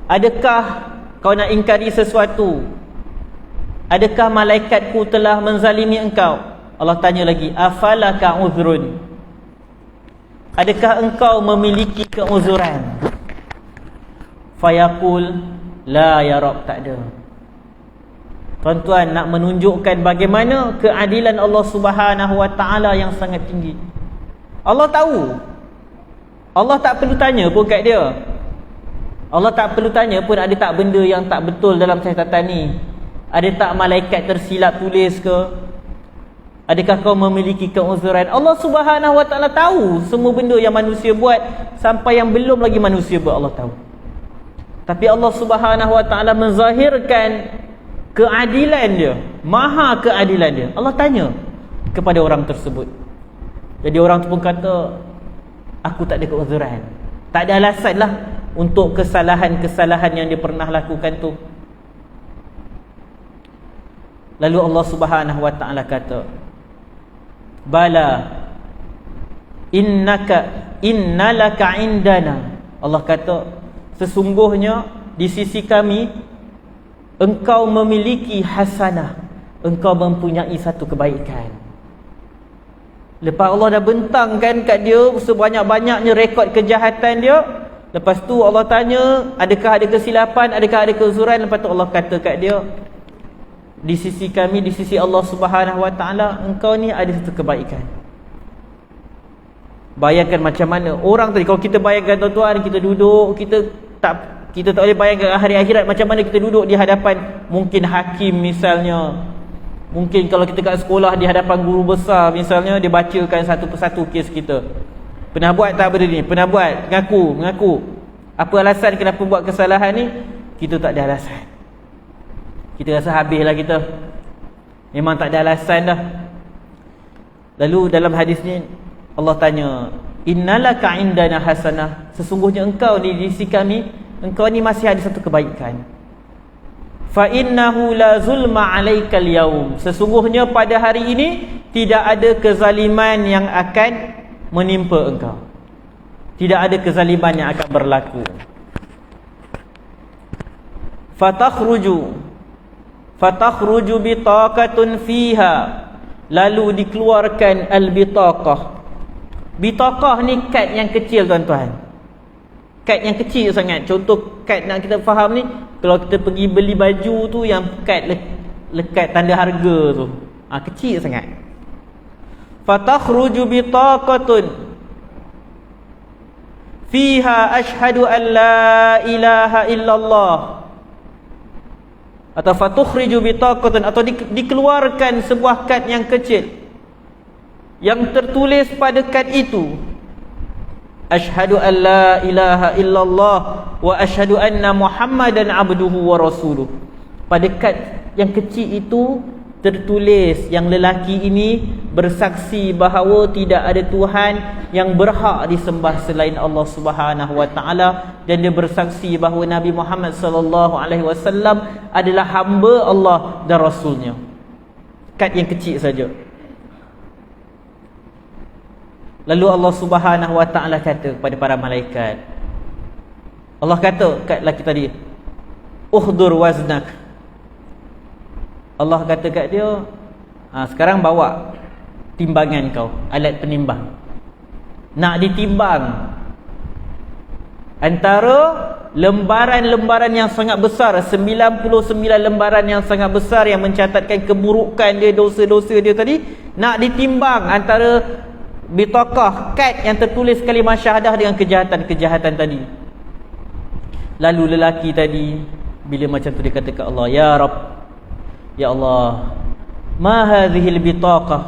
adakah kau nak ingkari sesuatu? Adakah malaikatku telah menzalimi engkau? Allah tanya lagi, afalaka uzrun, adakah engkau memiliki keuzuran? Fayaqul la ya Rabb, tak ada. Tuan-tuan, nak menunjukkan bagaimana keadilan Allah Subhanahu wa taala yang sangat tinggi. Allah tahu. Allah tak perlu tanya pun kat dia. Allah tak perlu tanya pun ada tak benda yang tak betul dalam catatan ni. Ada tak malaikat tersilap tulis ke? Adakah kau memiliki keuzuran? Allah Subhanahu wa taala tahu semua benda yang manusia buat, sampai yang belum lagi manusia buat Allah tahu. Tapi Allah Subhanahu wa taala menzahirkan keadilan dia, maha keadilan dia. Allah tanya kepada orang tersebut. Jadi orang tu pun kata, aku tak ada keuzuran. Tak ada alasan lah untuk kesalahan-kesalahan yang dia pernah lakukan tu. Lalu Allah Subhanahu wa taala kata, bala innalaka indana. Allah kata, sesungguhnya di sisi kami engkau memiliki hasanah, engkau mempunyai satu kebaikan. Lepas Allah dah bentangkan kat dia sebanyak-banyaknya rekod kejahatan dia, lepas tu Allah tanya, adakah ada kesilapan, adakah ada keuzuran? Lepas tu Allah kata kat dia, di sisi kami, di sisi Allah Subhanahu wa taala, engkau ni ada satu kebaikan. Bayangkan macam mana orang tadi, kalau kita bayangkan tuan-tuan, kita duduk, kita tak boleh bayangkan hari akhirat macam mana kita duduk di hadapan mungkin hakim misalnya. Mungkin kalau kita kat sekolah di hadapan guru besar misalnya, dia bacakan satu persatu kes kita. Pernah buat tak benda ni? Pernah buat? Mengaku. Apa alasan kenapa buat kesalahan ni? Kita tak ada alasan. Kita rasa habislah kita. Memang tak ada alasan dah. Lalu dalam hadis ni Allah tanya, innalaka indana hasanah, sesungguhnya engkau ni di sisi kami, engkau ni masih ada satu kebaikan. Fa innahu la zulma alaikal yaum, sesungguhnya pada hari ini tidak ada kezaliman yang akan menimpa engkau. Tidak ada kezaliman yang akan berlaku. Fatakhruju bitaqatun fiha, lalu dikeluarkan al-bitaqah. Bitaqah ni kad yang kecil tuan-tuan. Kad yang kecil sangat. Contoh kad nak kita faham ni, kalau kita pergi beli baju tu yang kad lekat tanda harga tu, kecil sangat. Fatakhruju bitaqatun fiha ashhadu an la ilaha illallah, atau fatukhriju bitaqatan, atau dikeluarkan sebuah kad yang kecil yang tertulis pada kad itu, asyhadu an la ilaha illallah wa asyhadu anna muhammadan abduhu wa rasuluh. Pada kad yang kecil itu tertulis yang lelaki ini bersaksi bahawa tidak ada Tuhan yang berhak disembah selain Allah Subhanahu wa taala, dan dia bersaksi bahawa Nabi Muhammad sallallahu alaihi wasallam adalah hamba Allah dan rasulnya. Kad yang kecil saja. Lalu Allah Subhanahu wa taala kata kepada para malaikat, Allah kata kat lelaki tadi, uhdur waznak. Allah kata kat dia, sekarang bawa timbangan kau, alat penimbang. Nak ditimbang antara lembaran-lembaran yang sangat besar, 99 lembaran yang sangat besar yang mencatatkan keburukan dia, dosa-dosa dia tadi, nak ditimbang antara bitaqah, kad yang tertulis kalimah syahadah dengan kejahatan-kejahatan tadi. Lalu lelaki tadi bila macam tu dia kata ke Allah, ya Rabb, ya Allah, ma hadhihi al-bitaqah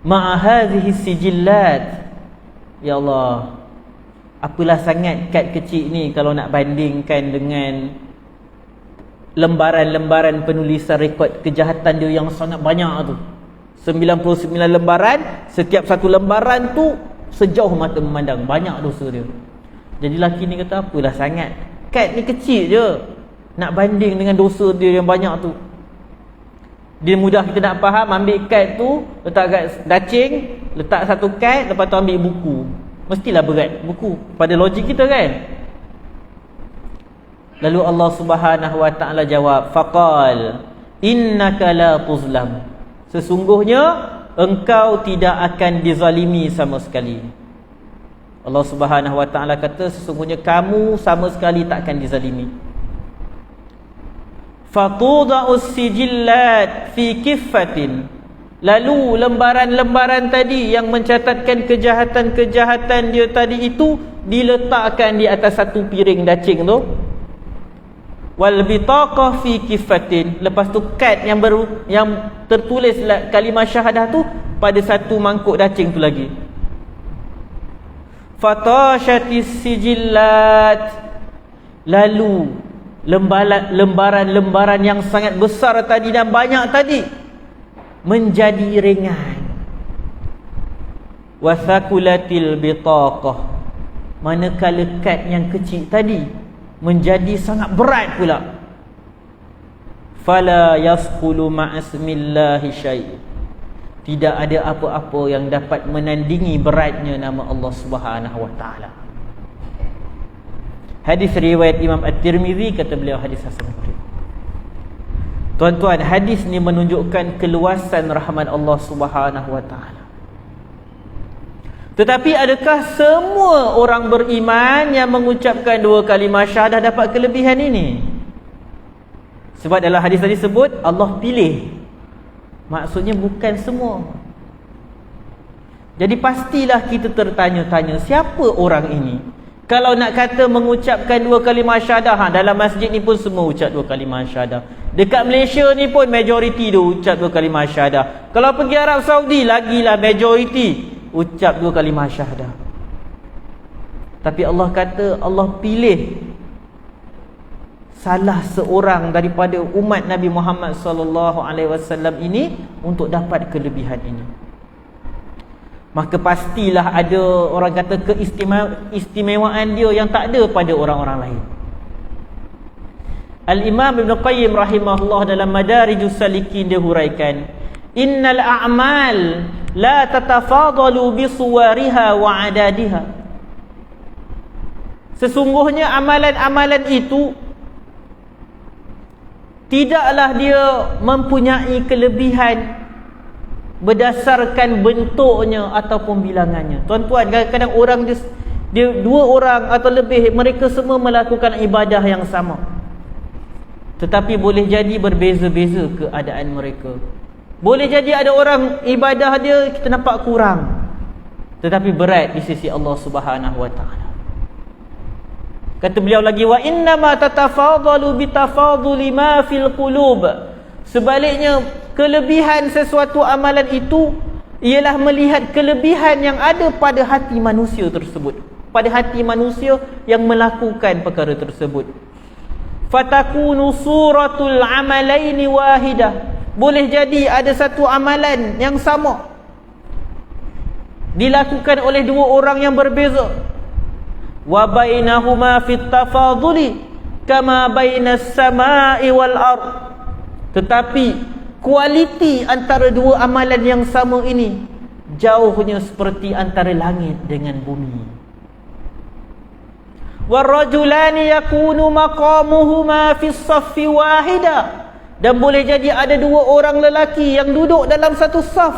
ma hadhihi sijillat. Ya Allah, apalah sangat kad kecil ni kalau nak bandingkan dengan lembaran-lembaran penulisan rekod kejahatan dia yang sangat banyak tu. 99 lembaran, setiap satu lembaran tu sejauh mata memandang, banyak dosa dia. Jadi lelaki ni kata, apalah sangat, kad ni kecil je nak banding dengan dosa dia yang banyak tu. Dia mudah kita nak faham, ambil kad tu, letak kat dacing, letak satu kad, lepas tu ambil buku. Mestilah berat buku pada logik kita kan. Lalu Allah Subhanahu wa taala jawab, faqal innaka la tuzlam. Sesungguhnya engkau tidak akan dizalimi sama sekali. Allah Subhanahu wa taala kata sesungguhnya kamu sama sekali tak akan dizalimi. Fatuda'us sijillat fi kiffatin. Lalu lembaran-lembaran tadi yang mencatatkan kejahatan-kejahatan dia tadi itu diletakkan di atas satu piring dacing tu. Wal bitaqah fi kiffatin. Lepas tu kad yang tertulis kalimah syahadah tu pada satu mangkuk dacing tu lagi. Fatashatis sijillat. Lalu lembaran-lembaran yang sangat besar tadi dan banyak tadi menjadi ringan. Wasakulatil bitaqah. Manakala kad yang kecil tadi menjadi sangat berat pula. Fala yasqulu ma'asmillahi syai'. Tidak ada apa-apa yang dapat menandingi beratnya nama Allah Subhanahu wa taala. Hadis riwayat Imam At-Tirmizi, kata beliau hadis hasan. Tuan-tuan, hadis ni menunjukkan keluasan rahmat Allah Subhanahu wa taala. Tetapi adakah semua orang beriman yang mengucapkan dua kalimah syahadah dapat kelebihan ini? Sebab dalam hadis tadi sebut Allah pilih. Maksudnya bukan semua. Jadi pastilah kita tertanya-tanya, siapa orang ini? Kalau nak kata mengucapkan dua kalimah syahadah, dalam masjid ni pun semua ucap dua kalimah syahadah. Dekat Malaysia ni pun majoriti dia ucap dua kalimah syahadah. Kalau pergi Arab Saudi, lagilah majoriti ucap dua kalimah syahadah. Tapi Allah kata Allah pilih salah seorang daripada umat Nabi Muhammad sallallahu alaihi wasallam ini untuk dapat kelebihan ini. Maka pastilah ada orang kata keistimewaan dia yang tak ada pada orang-orang lain. Al-Imam Ibn Qayyim rahimahullah dalam Madarijus Salikin dia huraikan, innal a'mal la tatafadalu bisuwariha wa adadiha. Sesungguhnya amalan-amalan itu tidaklah dia mempunyai kelebihan berdasarkan bentuknya ataupun bilangannya. Tuan-tuan, kadang-kadang orang dia dua orang atau lebih, mereka semua melakukan ibadah yang sama, tetapi boleh jadi berbeza-beza keadaan mereka. Boleh jadi ada orang ibadah dia kita nampak kurang, tetapi berat di sisi Allah Subhanahu wa taala. Kata beliau lagi, wa innama tatafadalu bitafaduli ma fil qulub. Sebaliknya, kelebihan sesuatu amalan itu ialah melihat kelebihan yang ada pada hati manusia tersebut, pada hati manusia yang melakukan perkara tersebut. Fatakunu suratul amalaini wahidah. Boleh jadi ada satu amalan yang sama dilakukan oleh dua orang yang berbeza. Wa bainahuma fit tafaduli kama bainas samai wal ard. Tetapi kualiti antara dua amalan yang sama ini jauhnya seperti antara langit dengan bumi. Warrajulani yakunu maqamuhuma fis saffi wahida. Dan boleh jadi ada dua orang lelaki yang duduk dalam satu saf.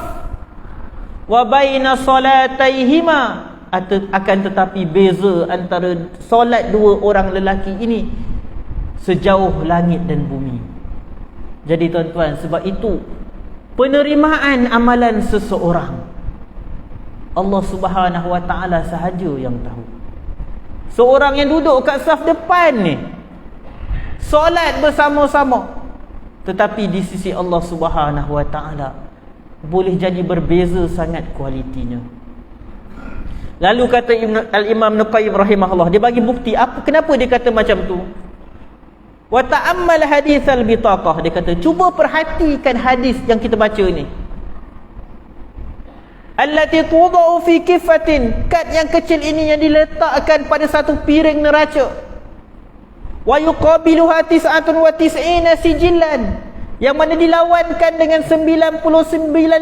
Wa baina salataihima. Akan tetapi beza antara solat dua orang lelaki ini sejauh langit dan bumi. Jadi tuan-tuan, sebab itu penerimaan amalan seseorang Allah Subhanahu wa taala sahaja yang tahu. Seorang yang duduk kat saf depan ni solat bersama-sama, tetapi di sisi Allah Subhanahu wa taala boleh jadi berbeza sangat kualitinya. Lalu kata Al-Imam Ibn Qayyim rahimahullah, dia bagi bukti kenapa dia kata macam tu. Wa ta'ammal haditsal bitaqah, dia kata cuba perhatikan hadis yang kita baca ni. Allati tudau fi kifatin, kad yang kecil ini yang diletakkan pada satu piring neraca. Wa yuqabiluha 99 sijillan, yang mana dilawankan dengan 99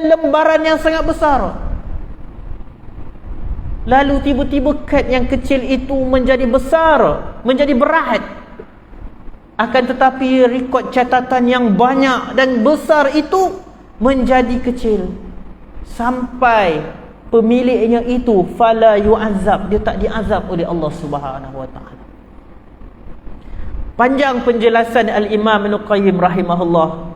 lembaran yang sangat besar. Lalu tiba-tiba kad yang kecil itu menjadi besar, menjadi berat. Akan tetapi rekod catatan yang banyak dan besar itu menjadi kecil, sampai pemiliknya itu fala yu'azzab, dia tak diazab oleh Allah Subhanahu wa taala. Panjang penjelasan Al-Imam Ibn Qayyim rahimahullah.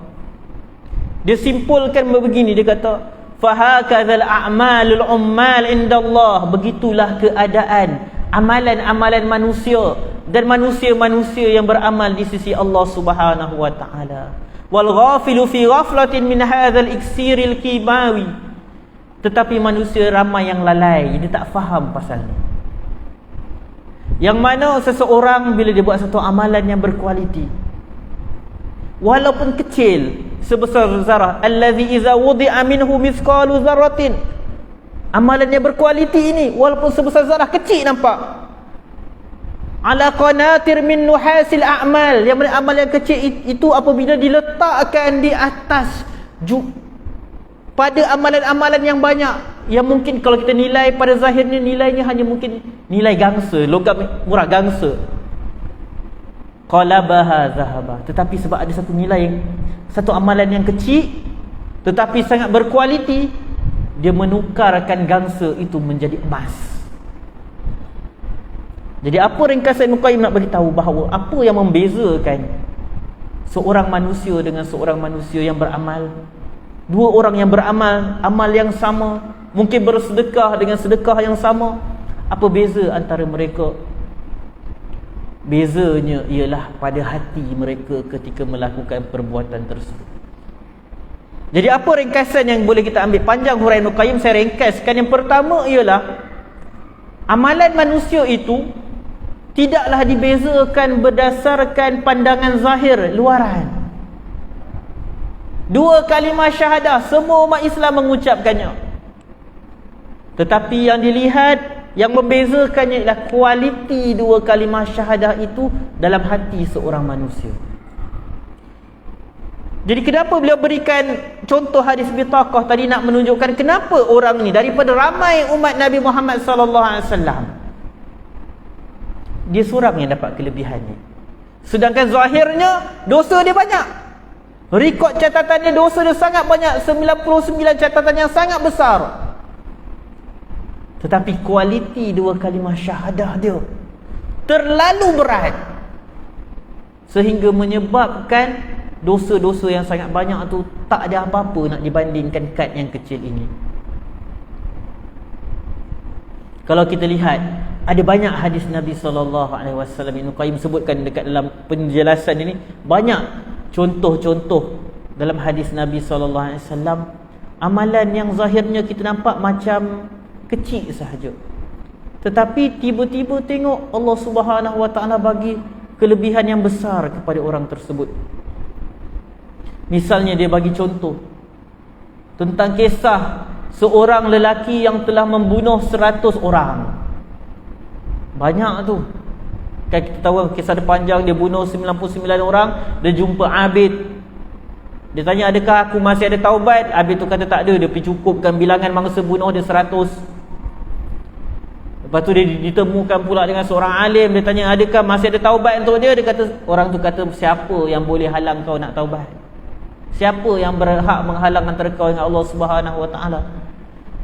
Dia simpulkan begini, dia kata fahakadzal a'malul ummal indallah, begitulah keadaan amalan-amalan manusia dan manusia-manusia yang beramal di sisi Allah Subhanahu wa taala. Wal ghafilu fi ghaflatin min hadzal iksiril kimawi, tetapi manusia ramai yang lalai, dia tak faham pasal ni. Yang mana seseorang bila dia buat satu amalan yang berkualiti, walaupun kecil sebesar zarah, allazi iza wudi'a minhu mithqalu zarratin, amalan yang berkualiti ini walaupun sebesar zarah, kecil nampak, ala qanatir min nuhasil a'mal, yang mana amal yang kecil itu apabila diletakkan di atas pada amalan-amalan yang banyak, yang mungkin kalau kita nilai pada zahirnya nilainya hanya mungkin nilai gangsa, logam murah gangsa, qalabaha zahaba, tetapi sebab ada satu nilai, satu amalan yang kecil tetapi sangat berkualiti, dia menukarkan gangsa itu menjadi emas. Jadi apa ringkasan Ibn Qayyim nak beritahu bahawa apa yang membezakan seorang manusia dengan seorang manusia yang beramal? Dua orang yang beramal, amal yang sama, mungkin bersedekah dengan sedekah yang sama, apa beza antara mereka? Bezanya ialah pada hati mereka ketika melakukan perbuatan tersebut. Jadi apa ringkasan yang boleh kita ambil? Panjang huraian Ibn Qayyim, saya ringkaskan. Yang pertama ialah amalan manusia itu tidaklah dibezakan berdasarkan pandangan zahir luaran. Dua kalimah syahadah, semua umat Islam mengucapkannya, tetapi yang dilihat, yang membezakannya ialah kualiti dua kalimah syahadah itu dalam hati seorang manusia. Jadi kenapa beliau berikan contoh hadis bitaqah tadi, nak menunjukkan kenapa orang ni daripada ramai umat Nabi Muhammad sallallahu alaihi wasallam, dia seorang yang dapat kelebihan ni, sedangkan zahirnya dosa dia banyak, rekod catatannya dosa dia sangat banyak, 99 catatan yang sangat besar, tetapi kualiti dua kalimah syahadah dia terlalu berat sehingga menyebabkan dosa-dosa yang sangat banyak tu tak ada apa-apa nak dibandingkan kad yang kecil ini. Kalau kita lihat, ada banyak hadis Nabi SAW, Ibn Qayyim sebutkan dekat dalam penjelasan ini, banyak contoh-contoh dalam hadis Nabi SAW, amalan yang zahirnya kita nampak macam kecil sahaja, tetapi tiba-tiba tengok Allah Subhanahu Wa Taala bagi kelebihan yang besar kepada orang tersebut. Misalnya dia bagi contoh tentang kisah seorang lelaki yang telah membunuh 100 orang. Banyak tu kan, kita tahu kisah dia panjang, dia bunuh 99 orang. Dia jumpa abid, dia tanya, adakah aku masih ada taubat? Abid tu kata tak ada. Dia pergi cukupkan bilangan mangsa bunuh dia 100. Lepas tu dia ditemukan pula dengan seorang alim. Dia tanya, adakah masih ada taubat untuk dia? Dia kata, orang tu kata, siapa yang boleh halang kau nak taubat? Siapa yang berhak menghalang antara kau dengan Allah Subhanahu Wa Taala?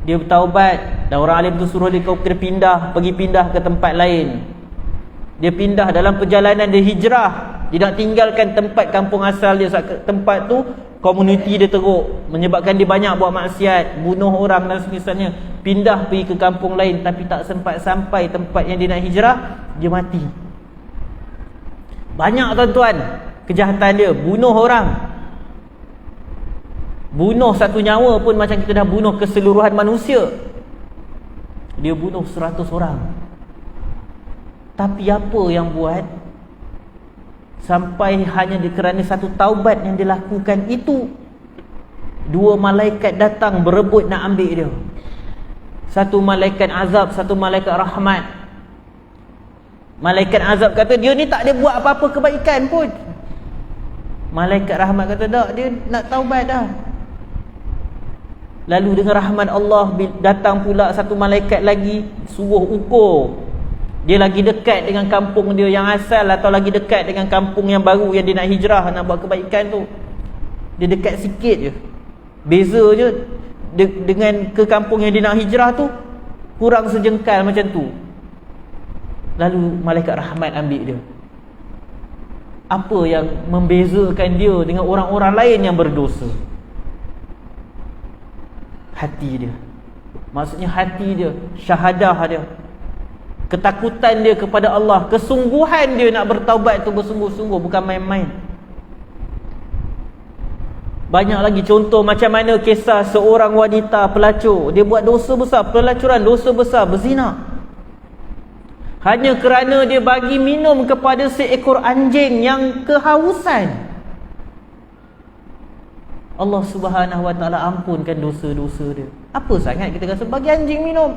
Dia bertaubat, dan orang alim tu suruh dia, kau kena pergi pindah ke tempat lain. Dia pindah dalam perjalanan, dia hijrah. Dia nak tinggalkan tempat kampung asal dia. Tempat tu komuniti dia teruk, menyebabkan dia banyak buat maksiat, bunuh orang dan semisalnya. Pindah pergi ke kampung lain, tapi tak sempat sampai tempat yang dia nak hijrah, dia mati. Banyak tuan-tuan kejahatan dia, bunuh orang. Bunuh satu nyawa pun macam kita dah bunuh keseluruhan manusia. Dia bunuh 100 orang. Tapi apa yang buat sampai hanya kerana satu taubat yang dilakukan itu, dua malaikat datang berebut nak ambil dia. Satu malaikat azab, satu malaikat rahmat. Malaikat azab kata, dia ni tak ada buat apa-apa kebaikan pun. Malaikat rahmat kata, tak, dia nak taubat dah. Lalu dengan rahmat Allah datang pula satu malaikat lagi, suruh ukur Dia lagi dekat dengan kampung dia yang asal, atau lagi dekat dengan kampung yang baru yang dia nak hijrah, nak buat kebaikan tu. Dia dekat sikit je. Beza je dengan ke kampung yang dia nak hijrah tu, kurang sejengkal macam tu. Lalu malaikat rahmat ambil dia. Apa yang membezakan dia dengan orang-orang lain yang berdosa? Hati dia. Maksudnya hati dia, syahadah dia, ketakutan dia kepada Allah, kesungguhan dia nak bertaubat tu bersungguh-sungguh, bukan main-main. Banyak lagi contoh macam mana kisah seorang wanita pelacur. Dia buat dosa besar, pelacuran, dosa besar, berzina. Hanya kerana dia bagi minum kepada seekor anjing yang kehausan. Allah Subhanahu Wa Taala ampunkan dosa-dosa dia. Apa sangat kita rasa bagi anjing minum?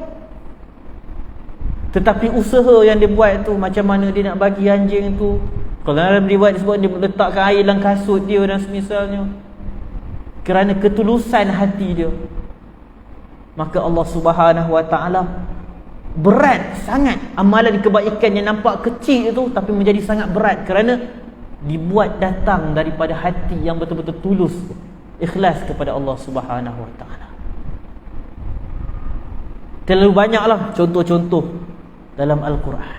Tetapi usaha yang dia buat tu, macam mana dia nak bagi anjing tu. Kalau dalam riwayat disebut dia letakkan air dalam kasut dia dan semisalnya. Kerana ketulusan hati dia, maka Allah Subhanahu Wa Taala berat sangat amalan kebaikan yang nampak kecil itu, tapi menjadi sangat berat kerana dibuat datang daripada hati yang betul-betul tulus, ikhlas kepada Allah Subhanahu Wa Taala. Terlalu banyaklah contoh-contoh dalam Al-Quran.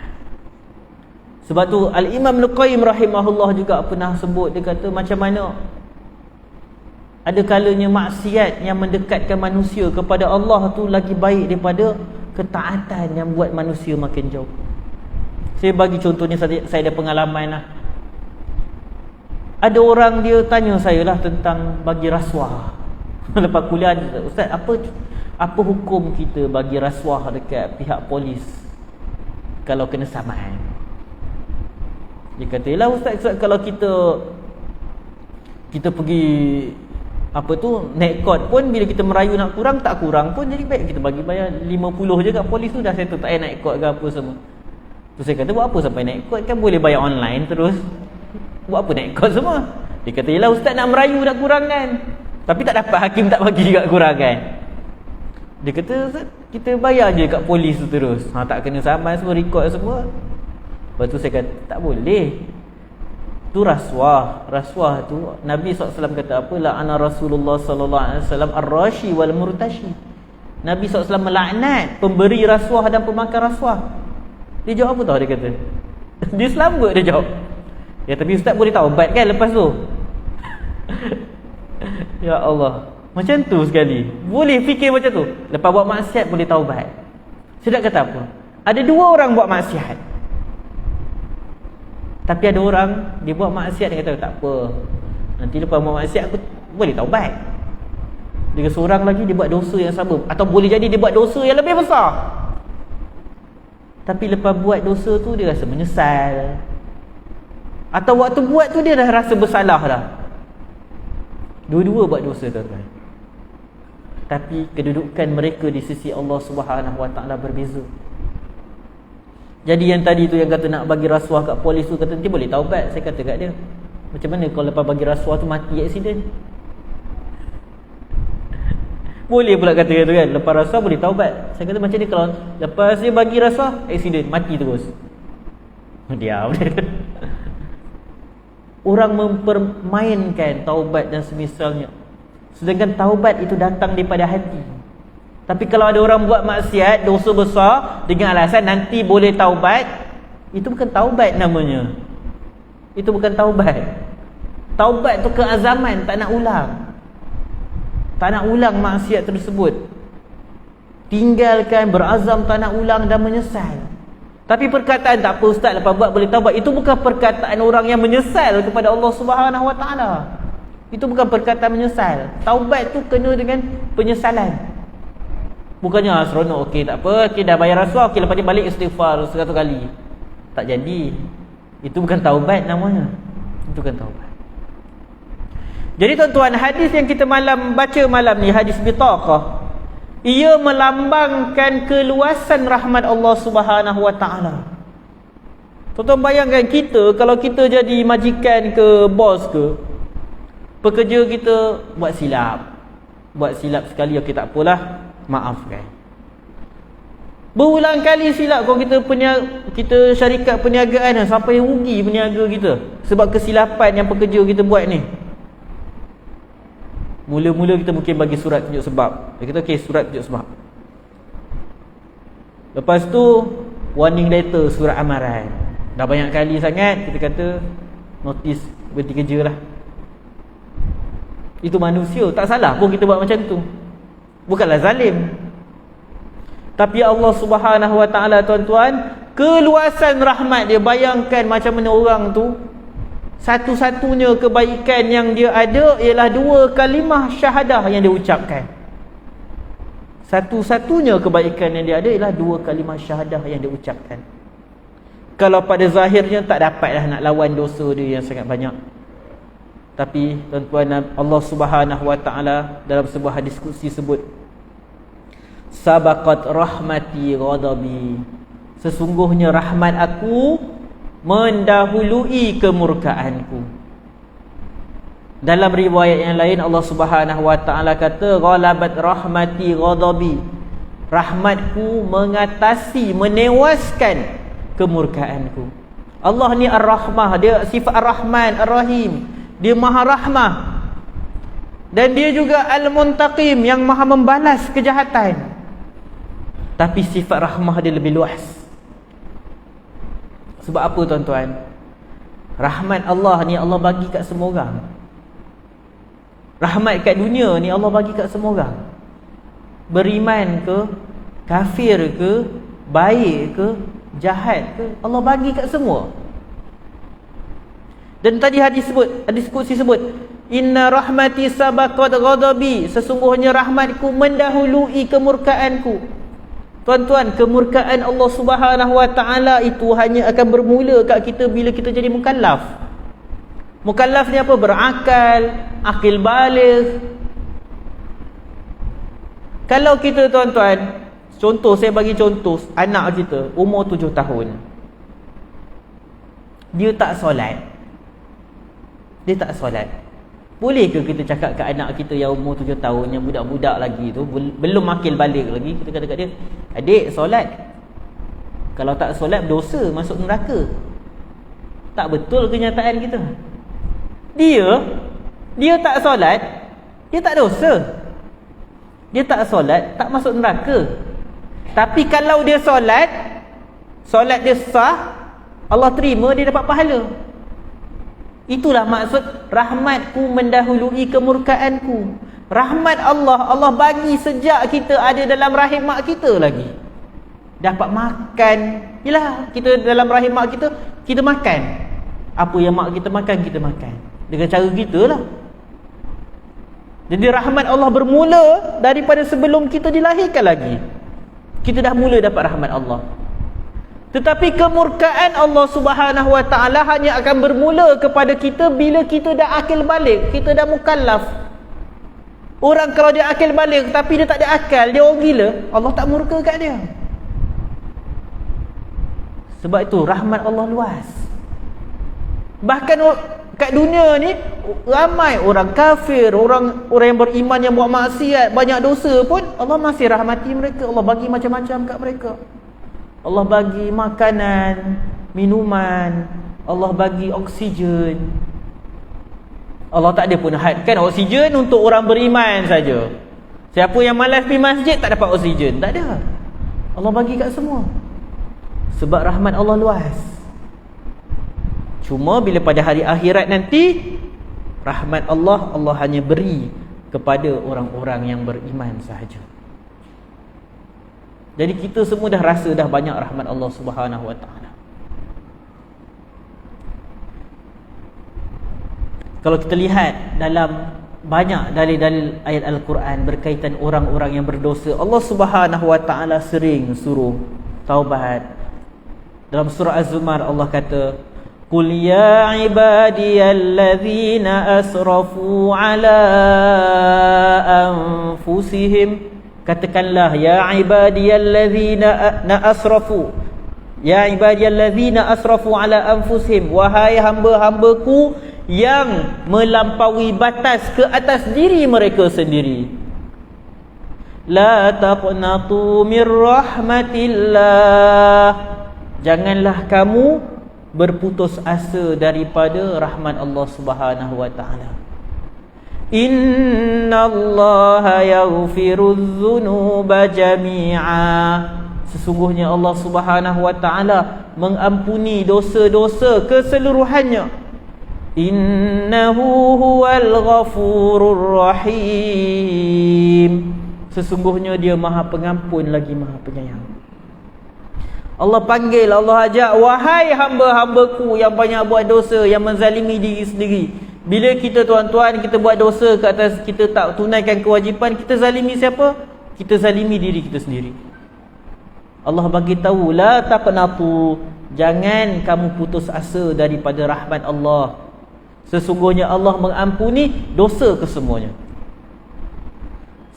Sebab tu Al-Imam Al-Qayyim rahimahullah juga pernah sebut, dia kata macam mana ada kalanya maksiat yang mendekatkan manusia kepada Allah tu lagi baik daripada ketaatan yang buat manusia makin jauh. Saya bagi contoh ni, saya ada pengalaman lah. Ada orang dia tanya saya lah tentang bagi rasuah. Lepas kuliah, Ustaz, apa hukum kita bagi rasuah dekat pihak polis kalau kena saman? Dia kata, yelah Ustaz, kalau kita pergi naik kod pun, bila kita merayu nak kurang, tak kurang pun, jadi baik kita bagi bayar 50 je kat polis tu, dah settle, tak payah naik kod ke apa semua. Tu saya kata, buat apa sampai naik kod, kan boleh bayar online terus. Buat apa naik kod semua? Dia kata, yelah Ustaz nak merayu nak kurang kan, tapi tak dapat, hakim tak bagi juga kurang kan. Dia kata, Ustaz, kita bayar je kat polis tu terus, tak kena saman semua, record semua. Lepas tu saya kata, tak boleh. Tu rasuah. Rasuah tu Nabi SAW kata apa? La'ana Rasulullah SAW ar-rashi wal murtashi. Nabi SAW melaknat pemberi rasuah dan pemakan rasuah. Dia jawab apa tau dia kata? Dia selamat dia jawab. Ya, tapi Ustaz boleh taubat kan lepas tu? Ya Allah, macam tu sekali. Boleh fikir macam tu. Lepas buat maksiat boleh taubat. Saya nak kata apa? Ada dua orang buat maksiat, tapi ada orang dia buat maksiat, dia kata tak apa, nanti lepas buat maksiat aku boleh taubat. Dia seorang lagi dia buat dosa yang sama, atau boleh jadi dia buat dosa yang lebih besar, tapi lepas buat dosa tu dia rasa menyesal, atau waktu buat tu dia dah rasa bersalah dah. Dua-dua buat dosa tuan-tuan, tapi kedudukan mereka di sisi Allah Subhanahu Wa Taala berbeza. Jadi yang tadi tu yang kata nak bagi rasuah kat polis tu, kata nanti boleh taubat. Saya kata kat dia, macam mana kalau lepas bagi rasuah tu mati aksiden? Boleh pula kata dia tu kan, lepas rasuah boleh taubat. Saya kata macam ni kalau lepas dia bagi rasuah, aksiden, mati terus. Diam. Orang mempermainkan taubat dan semisalnya, sedangkan taubat itu datang daripada hati. Tapi kalau ada orang buat maksiat, dosa besar, dengan alasan nanti boleh taubat, itu bukan taubat namanya. Itu bukan taubat. Taubat tu keazaman, tak nak ulang. Tak nak ulang maksiat tersebut. Tinggalkan, berazam tak nak ulang dan menyesal. Tapi perkataan tak apa Ustaz, lepas buat boleh taubat, itu bukan perkataan orang yang menyesal kepada Allah Subhanahu Wa Taala. Itu bukan perkataan menyesal. Taubat tu kena dengan penyesalan. Bukannya seronok, okey tak apa, okey dah bayar rasuah, okey lepas ni balik istighfar 100 kali. Tak jadi. Itu bukan taubat namanya. Itu bukan taubat. Jadi tuan-tuan, hadis yang kita baca malam ni, hadis bitaqah, ia melambangkan keluasan rahmat Allah Subhanahu Wa Taala. Tuan-tuan bayangkan kita, kalau kita jadi majikan ke bos ke, pekerja kita buat silap sekali, okey tak apalah, maafkan. Berulang kali silap kalau kita syarikat perniagaan sampai rugi peniaga kita sebab kesilapan yang pekerja kita buat ni. Mula-mula kita mungkin bagi surat tunjuk sebab. Dia kata okey, surat tunjuk sebab. Lepas tu warning letter, surat amaran. Dah banyak kali sangat kita kata notis berhenti kerja lah. Itu manusia, tak salah pun kita buat macam tu. Bukanlah zalim. Tapi Allah Subhanahu Wa Taala, tuan-tuan, keluasan rahmat dia. Bayangkan macam mana orang tu, satu-satunya kebaikan yang dia ada ialah 2 kalimah syahadah yang dia ucapkan. Satu-satunya kebaikan yang dia ada ialah 2 kalimah syahadah yang dia ucapkan. Kalau pada zahirnya tak dapatlah nak lawan dosa dia yang sangat banyak. Tapi tuan-tuan, Allah Subhanahu Wa Taala dalam sebuah hadis qudsi sebut, sabaqat rahmati ghadabi, sesungguhnya rahmat aku mendahului kemurkaanku. Dalam riwayat yang lain Allah Subhanahu Wa Taala kata, ghalabat rahmati ghadabi, rahmatku mengatasi, menewaskan kemurkaanku. Allah ni Ar-Rahmah, dia sifat Ar-Rahman, Ar-Rahim, dia Maha Rahmah. Dan dia juga Al-Muntaqim, yang Maha membalas kejahatan. Tapi sifat rahmah dia lebih luas. Sebab apa, tuan-tuan? Rahmat Allah ni Allah bagi kat semua orang. Rahmat kat dunia ni Allah bagi kat semua orang. Beriman ke, kafir ke, baik ke, jahat ke, Allah bagi kat semua. Dan tadi hadis qudsi sebut, inna rahmati sabaqat ghadabi, sesungguhnya rahmatku mendahului kemurkaanku. Tuan-tuan, kemurkaan Allah Subhanahu Wa Taala itu hanya akan bermula kat kita bila kita jadi mukallaf. Mukallaf ni apa? Berakal, akil baligh. Kalau kita, tuan-tuan, contoh, saya bagi contoh, anak kita umur 7 tahun. Dia tak solat. Boleh ke kita cakap kat anak kita yang umur 7 tahun, yang budak-budak lagi tu, belum akil balik lagi, kita kata kat dia, adik, solat. Kalau tak solat, berdosa, masuk neraka. Tak betul kenyataan kita. Dia tak solat, dia tak dosa. Dia tak solat, tak masuk neraka. Tapi kalau dia solat dia sah, Allah terima, dia dapat pahala. Itulah maksud rahmatku mendahului kemurkaanku. Rahmat Allah bagi sejak kita ada dalam rahim mak kita lagi. Dapat makan. Yalah, kita dalam rahim mak kita, kita makan. Apa yang mak kita makan, kita makan. Dengan cara kita lah. Jadi rahmat Allah bermula daripada sebelum kita dilahirkan lagi. Kita dah mula dapat rahmat Allah. Tetapi kemurkaan Allah Subhanahu Wa Taala hanya akan bermula kepada kita bila kita dah akil balik, kita dah mukallaf. Orang kalau dia akil balik tapi dia tak ada akal, dia orang gila, Allah tak murka kat dia. Sebab itu rahmat Allah luas. Bahkan kat dunia ni ramai orang kafir, orang yang beriman yang buat maksiat, banyak dosa pun Allah masih rahmati mereka. Allah bagi macam-macam kat mereka. Allah bagi makanan, minuman, Allah bagi oksigen. Allah tak ada pun hadkan oksigen untuk orang beriman saja. Siapa yang malas pergi masjid tak dapat oksigen, tak ada. Allah bagi kat semua. Sebab rahmat Allah luas. Cuma bila pada hari akhirat nanti, rahmat Allah hanya beri kepada orang-orang yang beriman sahaja. Jadi kita semua dah rasa dah banyak rahmat Allah Subhanahu Wa Taala. Kalau kita lihat dalam banyak dalil-dalil ayat Al-Quran berkaitan orang-orang yang berdosa, Allah Subhanahu Wa Taala sering suruh taubat. Dalam surah Az-Zumar Allah kata, qul ya ibadiyalladzina asrafu ala anfusihim, katakanlah ya ibadiyalladzina asrafu, ya ibadiyalladzina asrafu ala anfusihim, wahai hamba-hambaku yang melampaui batas ke atas diri mereka sendiri. La taqnatu min rahmatillah. Janganlah kamu berputus asa daripada rahmat Allah Subhanahu wa taala. Innallaha yaghfirudz dzunuba jami'a. Sesungguhnya Allah Subhanahu wa taala mengampuni dosa-dosa keseluruhannya. Innahu huwal ghafurur rahim. Sesungguhnya dia Maha Pengampun lagi Maha Penyayang. Allah panggil, Allah ajak, wahai hamba-hambaku yang banyak buat dosa, yang menzalimi diri sendiri. Bila kita tuan-tuan, kita buat dosa ke atas, kita tak tunaikan kewajipan, kita zalimi siapa? Kita zalimi diri kita sendiri. Allah bagi tahu, la taqnatu, jangan kamu putus asa daripada rahmat Allah. Sesungguhnya Allah mengampuni dosa kesemuanya.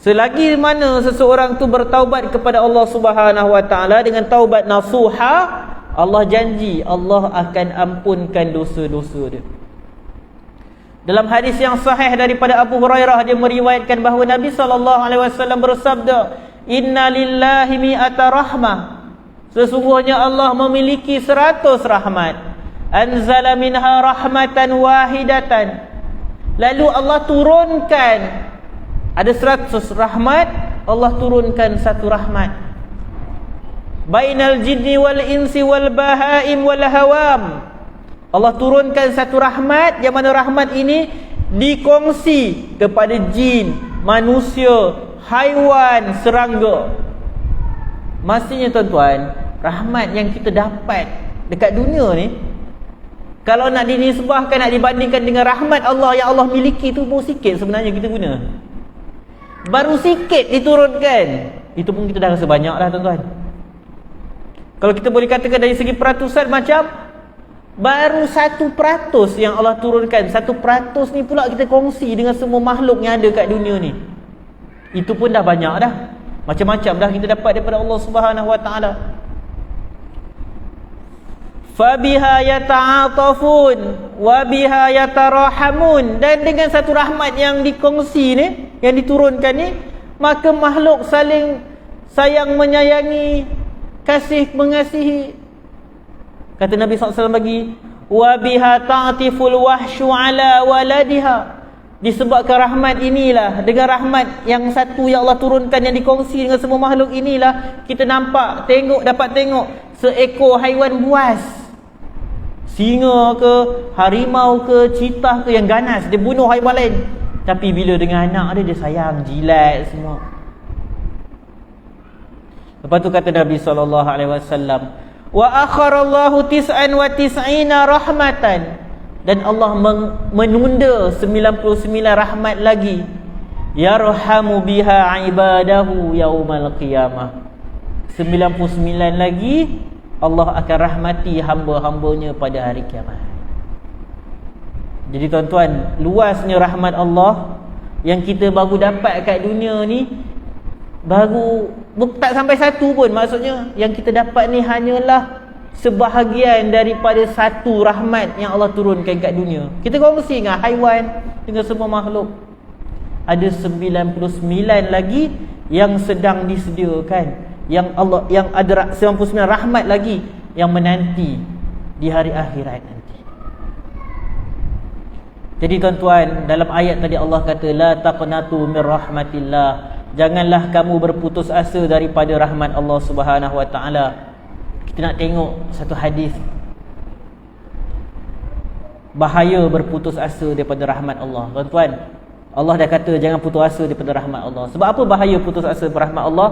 Selagi mana seseorang tu bertaubat kepada Allah Subhanahu wa taala dengan taubat nasuha, Allah janji Allah akan ampunkan dosa-dosa dia. Dalam hadis yang sahih daripada Abu Hurairah, dia meriwayatkan bahawa Nabi SAW bersabda, Inna lillahi mi'ata rahmah. Sesungguhnya Allah memiliki 100 rahmat. Anzala minha rahmatan wahidatan. Lalu Allah turunkan, ada 100 rahmat, Allah turunkan satu rahmat. Bainal jinni wal insi wal bahaim wal hawam. Allah turunkan satu rahmat, yang mana rahmat ini dikongsi kepada jin, manusia, haiwan, serangga. Maksudnya tuan-tuan, rahmat yang kita dapat dekat dunia ni, kalau nak dinisbahkan, nak dibandingkan dengan rahmat Allah yang Allah miliki tu, baru sikit sebenarnya kita guna. Baru sikit diturunkan, itu pun kita dah rasa banyak dah tuan-tuan. Kalau kita boleh katakan dari segi peratusan, macam baru 1% yang Allah turunkan. 1% ni pula kita kongsi dengan semua makhluk yang ada kat dunia ni. Itu pun dah banyak dah. Macam-macam dah kita dapat daripada Allah Subhanahu wa taala. Fabiha yata'atafun wa biha yatarahamun. Dan dengan satu rahmat yang dikongsi ni, yang diturunkan ni, maka makhluk saling sayang menyayangi, kasih mengasihi. Kata Nabi SAW lagi, wa biha ta'tiful wahsyu ala waladiha. Disebabkan rahmat inilah, dengan rahmat yang satu yang Allah turunkan, yang dikongsi dengan semua makhluk inilah, kita nampak, dapat tengok seekor haiwan buas, singa ke, harimau ke, citah ke, yang ganas, dia bunuh haiwan lain. Tapi bila dengan anak dia sayang, jilat semua. Lepas tu kata Nabi SAW, wa akharallahu tis'an wa tis'ina rahmatan. Dan Allah menunda 99 rahmat lagi. Yarhamu biha ibadahu yaumal qiyamah. 99 lagi Allah akan rahmati hamba-hambanya pada hari kiamat. Jadi tuan-tuan, luasnya rahmat Allah yang kita baru dapat kat dunia ni, baru tak sampai satu pun. Maksudnya yang kita dapat ni hanyalah sebahagian daripada satu rahmat yang Allah turunkan kat dunia. Kita kongsi dengan haiwan, dengan semua makhluk. Ada 99 lagi yang sedang disediakan, yang Allah, yang ada 99 rahmat lagi yang menanti di hari akhirat nanti. Jadi tuan-tuan, dalam ayat tadi Allah kata, la taqnatu min rahmatillah. Janganlah kamu berputus asa daripada rahmat Allah Subhanahu wa taala. Kita nak tengok satu hadis, bahaya berputus asa daripada rahmat Allah. Tuan-tuan, Allah dah kata jangan putus asa daripada rahmat Allah. Sebab apa bahaya putus asa daripada rahmat Allah?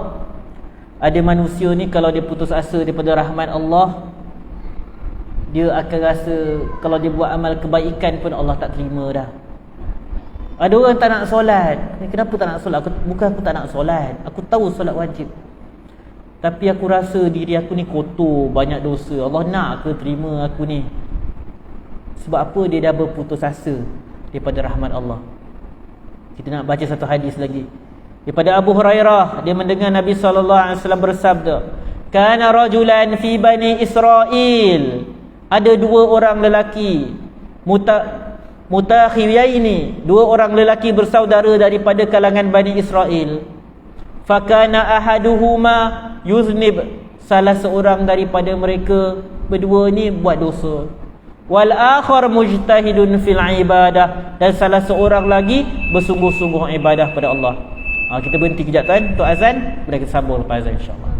Ada manusia ni kalau dia putus asa daripada rahmat Allah, dia akan rasa kalau dia buat amal kebaikan pun Allah tak terima dah. Ada orang tak nak solat. Kenapa tak nak solat? Bukan aku tak nak solat, aku tahu solat wajib, tapi aku rasa diri aku ni kotor, banyak dosa. Allah nak ke terima aku ni? Sebab apa? Dia dah berputus asa daripada rahmat Allah. Kita nak baca satu hadis lagi daripada Abu Hurairah. Dia mendengar Nabi SAW bersabda, kana rajulan fi bani Israel. Ada dua orang lelaki, mutakhiyaini, dua orang lelaki bersaudara daripada kalangan Bani Israel. fakana ahaduhuma yuznib, salah seorang daripada mereka berdua ni buat dosa, wal akhar mujtahidun fil ibadah, dan salah seorang lagi bersungguh-sungguh ibadah pada Allah. Kita berhenti kejap tuan untuk azan, boleh kita sambung lepas azan insya-Allah.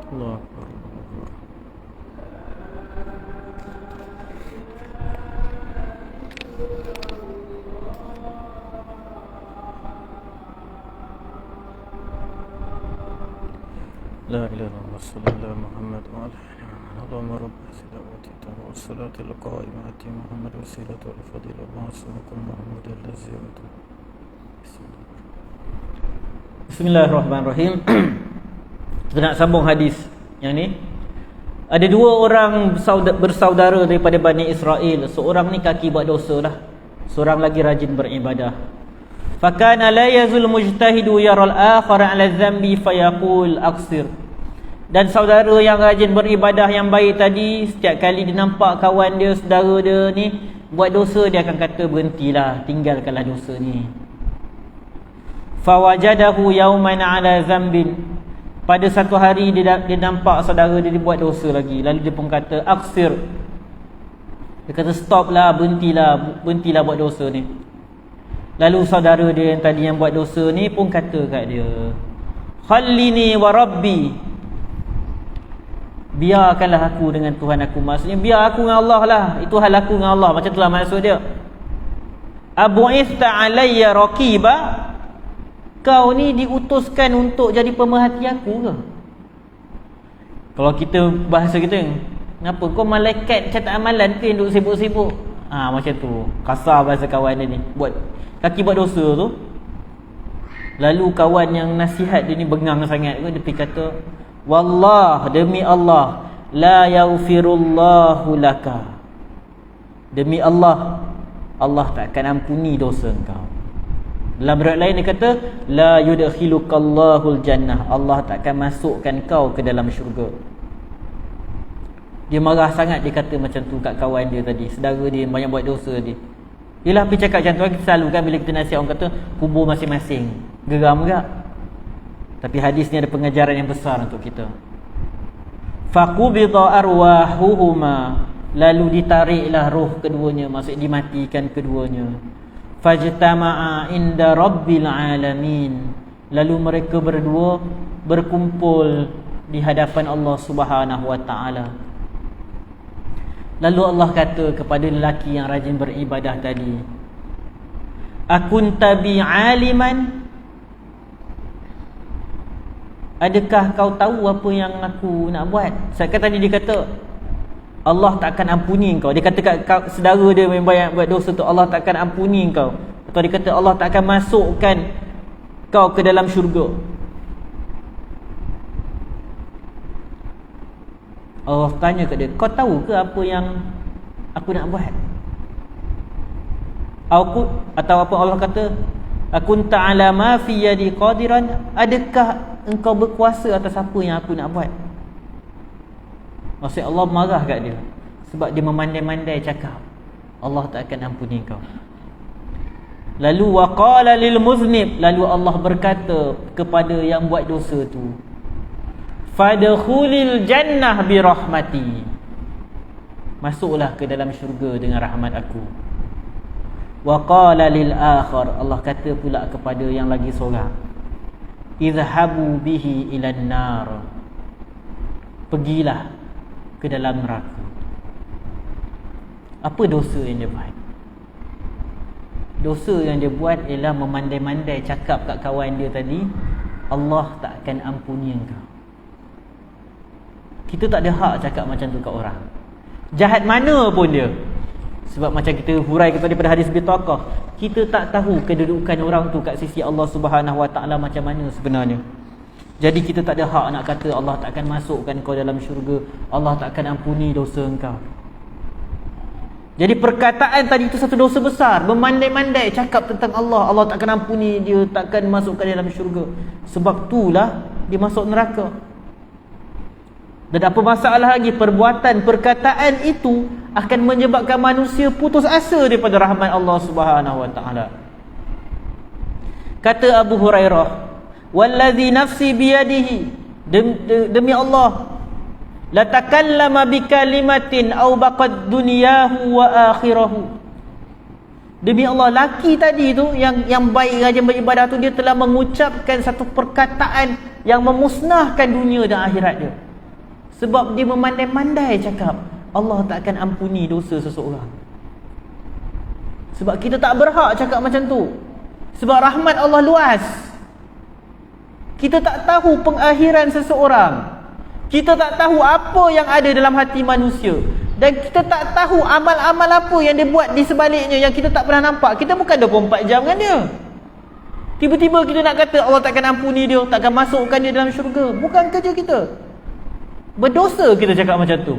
Allah Akbar. La ilaha illallah sallallahu Muhammad wa ala alihi Allahumma rabbana salawati wa salatu al-qa'imati Muhammad wa salatu al-fadilah wa sallallahu Muhammad al-lazi wa Bismillahirrahmanirrahim. Kita nak sambung hadis yang ni. Ada dua orang bersaudara daripada Bani Israel. Seorang ni kaki buat dosa lah, seorang lagi rajin beribadah. Fakana la yazul mujtahidu yaral akhara ala dhanbi fayaqul aqsir. Dan saudara yang rajin beribadah yang baik tadi, setiap kali dia nampak kawan dia, saudara dia ni buat dosa, dia akan kata berhentilah, tinggalkanlah dosa ni. Fawajadahu yawman ala dhanbin. Pada satu hari dia nampak saudara dia buat dosa lagi, lalu dia pun kata aqsir. Dia kata stoplah, berhentilah buat dosa ni. Lalu saudara dia yang tadi yang buat dosa ni pun kata kat dia, khallini wa rabbi, biarkanlah aku dengan Tuhan aku. Maksudnya biar aku dengan Allah lah, itu hal aku dengan Allah. Macam itulah maksud dia. Abu'ista alayya raqiba, kau ni diutuskan untuk jadi pemerhati aku ke? Kalau kita bahasa kita, kenapa kau malaikat catat amalan ke yang duk sibuk-sibuk? Macam tu, kasar bahasa kawan dia ni, buat kaki buat dosa tu. Lalu kawan yang nasihat dia ni bengang sangat ke, dia pergi kata, wallah, demi Allah, la yaghfirullahu laka, demi Allah, Allah tak akan ampuni dosa engkau. Dalam riwayat lain dia kata, la yudkhilukallahul jannah, Allah tak akan masukkan kau ke dalam syurga. Dia marah sangat, dia kata macam tu kat kawan dia tadi, saudara dia yang banyak buat dosa dia. Yelah, pergi cakap macam tu, kita selalu kan bila kita nasihat orang kata kubur masing-masing, geram tak? Tapi hadis ni ada pengajaran yang besar untuk kita. Faqubida arwahuhuma, lalu ditariklah roh keduanya, maksud dimatikan keduanya. Fajtama'a inda rabbil alamin, lalu mereka berdua berkumpul di hadapan Allah Subhanahu wa taala. Lalu Allah kata kepada lelaki yang rajin beribadah tadi, akunta bi aliman, adakah kau tahu apa yang aku nak buat? Sekarang tadi dia kata Allah tak akan ampuni kau. Dia kata kat saudara dia yang banyak buat dosa tu, Allah tak akan ampuni kau. Atau dia kata Allah tak akan masukkan kau ke dalam syurga. Allah tanya kat dia, kau tahu ke apa yang aku nak buat? Atau apa Allah kata, akunta ala ma fi yadi qadiran, adakah engkau berkuasa atas apa yang aku nak buat? Maksud Allah marah kat dia sebab dia memandai-mandai cakap Allah tak akan ampuni kau. Lalu waqala lil muznib, lalu Allah berkata kepada yang buat dosa tu, fadkhulil jannah bi rahmati, masuklah ke dalam syurga dengan rahmat aku. Waqala lil akhar, Allah kata pula kepada yang lagi seorang, izhabu bihi ilan nar, pergilah ke dalam neraka. Apa dosa yang dia buat? Dosa yang dia buat ialah memandai-mandai cakap kat kawan dia tadi, Allah tak akan ampuni engkau. Kita tak ada hak cakap macam tu kat orang, jahat mana pun dia. Sebab macam kita hurai tadi pada hadis bitaqah, kita tak tahu kedudukan orang tu kat sisi Allah Subhanahu wa taala macam mana sebenarnya. Jadi kita tak ada hak nak kata Allah tak akan masukkan kau dalam syurga, Allah tak akan ampuni dosa engkau. Jadi perkataan tadi itu satu dosa besar, memandai-mandai cakap tentang Allah, Allah tak akan ampuni dia, tak akan masukkan dia dalam syurga. Sebab itulah dia masuk neraka. Dan apa masalah lagi, perbuatan, perkataan itu akan menyebabkan manusia putus asa daripada rahmat Allah Subhanahu wa taala. Kata Abu Hurairah, wallazi nafsi biyadihi, demi Allah, la takallama bi kalimatin aw baqad dunyahu wa akhirahu. Demi Allah, laki tadi tu yang baik, rajin beribadah tu, dia telah mengucapkan satu perkataan yang memusnahkan dunia dan akhirat dia. Sebab dia memandai-mandai cakap Allah tak akan ampuni dosa seseorang. Sebab kita tak berhak cakap macam tu. Sebab rahmat Allah luas. Kita tak tahu pengakhiran seseorang. Kita tak tahu apa yang ada dalam hati manusia. Dan kita tak tahu amal-amal apa yang dia buat di sebaliknya yang kita tak pernah nampak. Kita bukan 24 jam dengan dia. Tiba-tiba kita nak kata Allah takkan ampuni dia, takkan masukkan dia dalam syurga. Bukan kerja kita. Berdosa kita cakap macam tu.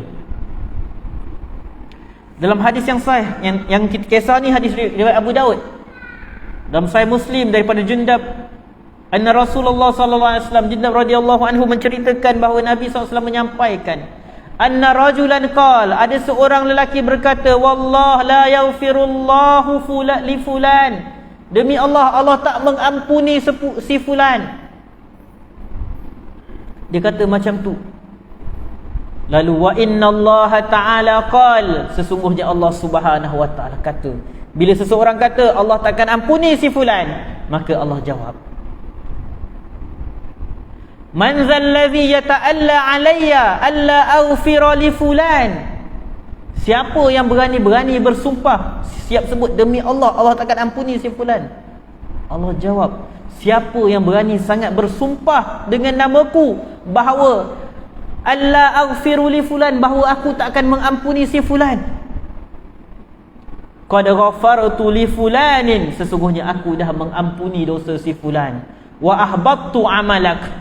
Dalam hadis yang sahih, yang kita kisah ni hadis riwayat Abu Daud. Dalam Sahih Muslim daripada Jundab, anna Rasulullah sallallahu alaihi wasallam, Jundab radhiyallahu anhu menceritakan bahawa Nabi SAW menyampaikan, anna rajulan qala, ada seorang lelaki berkata, wallah la yaghfirullahu li fulan, demi Allah, Allah tak mengampuni si fulan. Dia kata macam tu. Lalu wa innallaha ta'ala qal, sesungguhnya Allah Subhanahu wa taala kata, bila seseorang kata Allah takkan ampuni si fulan, maka Allah jawab, man zal ladzi yata'alla alayya alla aghfira li fulan, siapa yang berani bersumpah, siap sebut demi Allah, Allah takkan ampuni si fulan. Allah jawab, siapa yang berani sangat bersumpah dengan namaku bahawa alla aghfiru li fulan, bahawa aku tak akan mengampuni si fulan, qad ghafartu li fulanin, sesungguhnya aku dah mengampuni dosa si fulan, wa ahbattu amalak,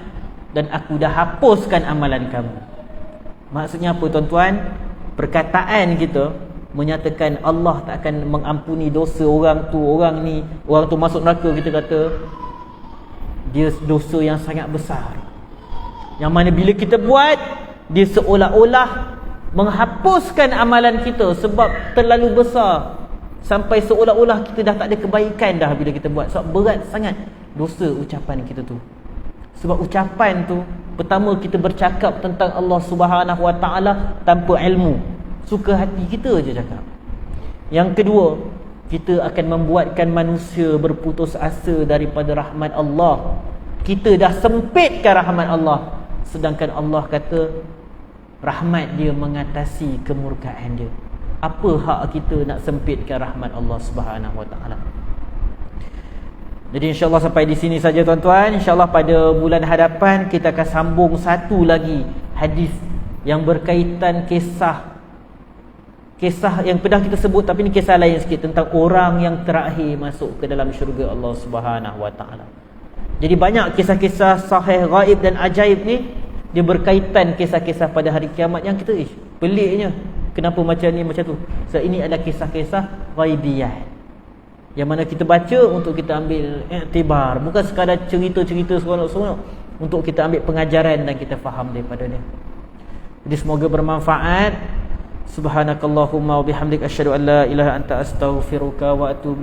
dan aku dah hapuskan amalan kamu. Maksudnya apa tuan-tuan? Perkataan kita menyatakan Allah tak akan mengampuni dosa orang tu masuk neraka, kita kata dia dosa yang sangat besar, yang mana bila kita buat, dia seolah-olah menghapuskan amalan kita sebab terlalu besar, sampai seolah-olah kita dah tak ada kebaikan dah bila kita buat. Sebab berat sangat dosa ucapan kita tu. Sebab ucapan tu, pertama kita bercakap tentang Allah Subhanahu Wa Taala tanpa ilmu, suka hati kita je cakap. Yang kedua, kita akan membuatkan manusia berputus asa daripada rahmat Allah. Kita dah sempitkan rahmat Allah, sedangkan Allah kata rahmat dia mengatasi kemurkaan dia. Apa hak kita nak sempitkan rahmat Allah Subhanahu Wa Taala? Jadi insya-Allah sampai di sini saja tuan-tuan. Insya-Allah pada bulan hadapan kita akan sambung satu lagi hadis yang berkaitan kisah yang pernah kita sebut, tapi ni kisah lain sikit, tentang orang yang terakhir masuk ke dalam syurga Allah Subhanahu Wa Taala. Jadi banyak kisah-kisah sahih, ghaib dan ajaib ni, dia berkaitan kisah-kisah pada hari kiamat yang kita peliknya, kenapa macam ni macam tu. Sebab ini adalah kisah-kisah ghaibiyah yang mana kita baca untuk kita ambil iktibar, bukan sekadar cerita-cerita seronok-seronok, untuk kita ambil pengajaran dan kita faham daripada dia. Jadi semoga bermanfaat. Subhanakallahumma wa bihamdika asyhadu an la ilaha anta astaghfiruka wa atubu